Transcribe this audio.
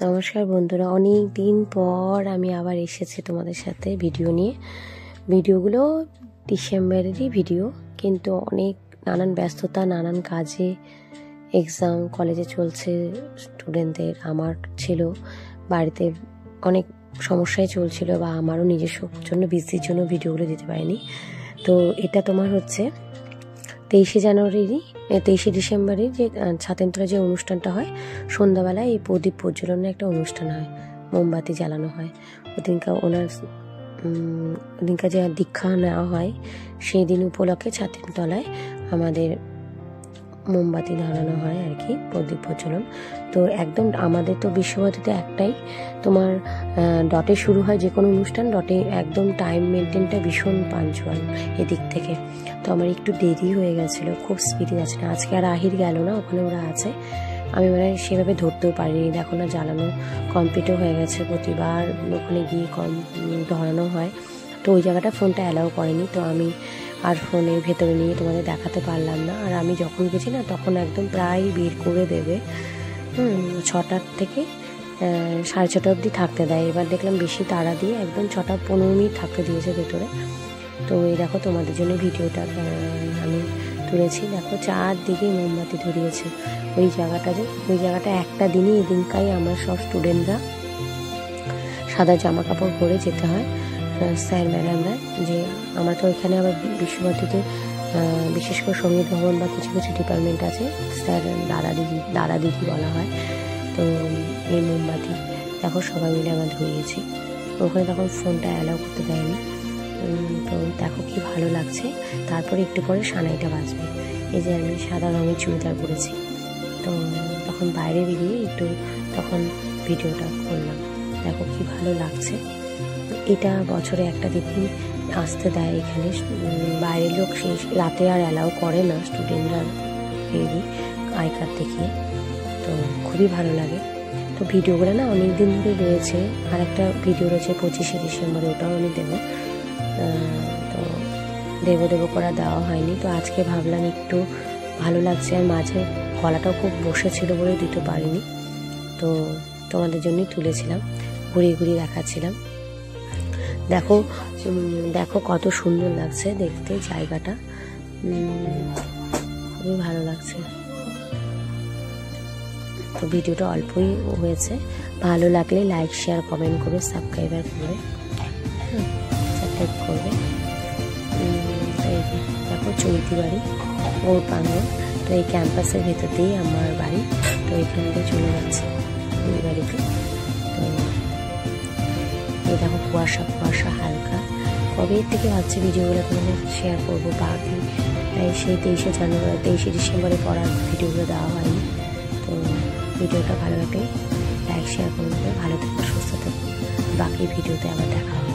নমস্কার বন্ধুরা, অনেক দিন পর আমি আবার এসেছি তোমাদের সাথে ভিডিও নিয়ে। ভিডিওগুলো ডিসেম্বরেরই ভিডিও, কিন্তু অনেক নানান ব্যস্ততা, নানান কাজে, এক্সাম কলেজে চলছে স্টুডেন্টদের, আমার ছিল বাড়িতে অনেক সমস্যায় চলছিল, বা আমারও নিজস্ব জন্য বিজির জন্য ভিডিওগুলো দিতে পারিনি। তো এটা তোমার হচ্ছে 23শে ডিসেম্বরের যে ছাতেনতলা যে অনুষ্ঠানটা হয়, সন্ধ্যাবেলায় এই প্রদীপ প্রজ্বলনের একটা অনুষ্ঠান হয়, মোমবাতি জ্বালানো হয়। ওদিনকার যে দীক্ষা নেওয়া হয়, সেই দিন উপলক্ষে ছাতেনতলায় আমাদের মোমবাতি ধরানো হয় আর কি, প্রদীপ প্রজ্বলন। তো একদম আমাদের তো বিশ্বভারতীতে একটাই তোমার ডটে শুরু হয় যে কোনো অনুষ্ঠান, ডটে একদম টাইম মেনটেনটা ভীষণ পাঞ্চুয়াল এদিক থেকে। তো আমার একটু দেরি হয়ে গেছিলো, খুব স্পিডে যাচ্ছে না। আজকে আর আহির গেল না, ওখানে ওরা আছে, আমি মানে সেভাবে ধরতেও পারিনি। দেখো না, জ্বালানো কমপ্লিটও হয়ে গেছে, প্রতিবার ওখানে গিয়ে ধরানো হয়। তো ওই জায়গাটা ফোনটা অ্যালাউ করেনি, তো আমি আর ফোনের ভেতরে নিয়ে তোমাদের দেখাতে পারলাম না। আর আমি যখন গেছি না, তখন একদম প্রায় বের করে দেবে, 6টার থেকে 6:30 অবধি থাকতে দেয়। এবার দেখলাম বেশি তাড়া দিয়ে একদম 6:15 থাকতে দিয়েছে ভেতরে। তো এই দেখো তোমাদের জন্য ভিডিওটা আমি তুলেছি। দেখো চারদিকে মোমবাতি ধরিয়েছে। ওই জায়গাটা একটা দিনই, এদিনকাই আমার সব স্টুডেন্টরা সাদা জামা কাপড় পরে যেতে হয়, স্যার ম্যাডামরা। যে আমরা তো এখানে আবার বিশ্বভারতীতে বিশেষ করে সঙ্গীত ভবন বা কিছু কিছু ডিপার্টমেন্ট আছে, স্যার দাদা দিদি বলা হয়। তো এই মোমবাতি দেখো সবাই মিলে আমরা ধরিয়েছি। ওখানে তখন ফোনটা অ্যালাউ করতে দেয়নি। তো দেখো কি ভালো লাগছে। তারপরে একটু পরে সানাইটা বাজবে। এই যে আমি সাদা রঙের চুড়িদার পরেছি, তো তখন বাইরে বেরিয়ে একটু তখন ভিডিওটা করলাম। দেখো কি ভালো লাগছে। এটা বছরে একটা দিনই আসতে দেয় এখানে, বাইরের লোক সেই রাতে আর অ্যালাউ করে না, স্টুডেন্টরা বেরিয়ে আই কার্ড দেখিয়ে। তো খুবই ভালো লাগে। তো ভিডিওগুলো না অনেক দিন ধরে রয়েছে। আর একটা ভিডিও রয়েছে 25শে ডিসেম্বরে, ওটাও আমি দেবো। তো দেবো করা দেওয়া হয়নি। তো আজকে ভাবলাম একটু ভালো লাগছে, আর মাঝে গলাটাও খুব বসেছিল বলে দিতে পারিনি। তো তোমাদের জন্যই তুলেছিলাম, ঘুরিয়ে ঘুরিয়ে দেখাচ্ছিলাম। দেখো কত সুন্দর লাগছে দেখতে জায়গাটা, খুবই ভালো লাগছে। তো ভিডিওটা অল্পই হয়েছে, ভালো লাগলে লাইক শেয়ার কমেন্ট করবে, সাবস্ক্রাইব করবে। দেখো চৈতি বাড়ি, গৌর প্রাঙ্গণ। তো এই ক্যাম্পাসের ভেতর দিয়েই আমার বাড়ি। তো এখান থেকে চলে যাচ্ছে ওই বাড়িতে। তো এই দেখো কুয়াশা হালকা। কবে থেকে ভাবছি ভিডিওগুলো তোমাদের শেয়ার করবো, বাকি সেই 23শে ডিসেম্বরে পড়ার ভিডিওগুলো দেওয়া হয়নি। তো ভিডিওটা ভালো লাগে লাইক শেয়ার করবে। ভালো থাকো, সুস্থ থাকো। বাকি ভিডিওতে আবার দেখা হবে।